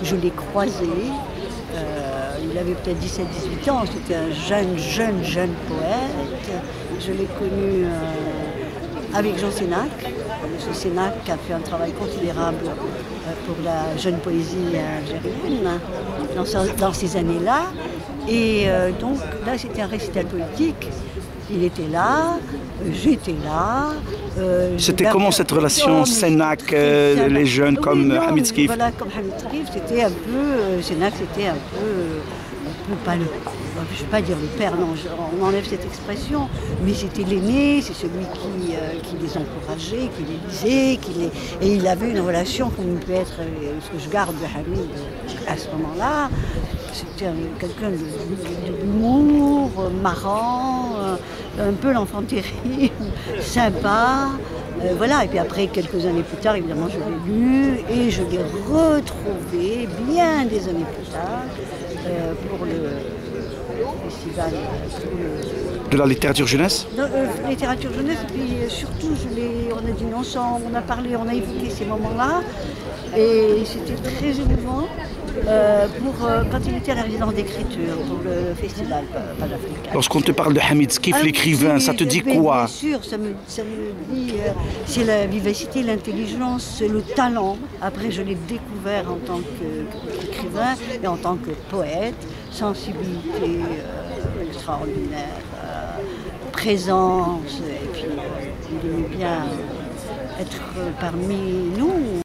Je l'ai croisé. Il avait peut-être 17-18 ans. C'était un jeune poète. Je l'ai connu avec Jean Sénac. M. Sénac a fait un travail considérable pour la jeune poésie algérienne dans ces années-là. Et donc là, c'était un récital politique. Il était là, j'étais là. C'était comment cette relation Sénac, les jeunes comme Hamid Skif? Voilà, comme Hamid Skif, c'était un peu. Sénac, c'était un peu pas le. Je ne vais pas dire le père, non, on enlève cette expression, mais c'était l'aîné, c'est celui qui les encourageait, qui les lisait, et il avait une relation comme peut être, ce que je garde de Hamid à ce moment-là, c'était quelqu'un d'humour, marrant, un peu l'enfant terrible, sympa, voilà. Et puis après, quelques années plus tard, évidemment, je l'ai lu, et je l'ai retrouvé bien des années plus tard pour le festival de la littérature jeunesse. Littérature jeunesse, et puis surtout, on a dîné ensemble, on a parlé, on a évoqué ces moments-là, et c'était très émouvant quand il était à la résidence d'écriture pour le festival panafricain. Lorsqu'on te parle de Hamid Skif, l'écrivain, ça te dit quoi? Bien sûr, ça me dit, c'est la vivacité, l'intelligence, le talent. Après, je l'ai découvert en tant qu'écrivain et en tant que poète, sensibilité extraordinaire, présence, et puis il aimait bien être parmi nous.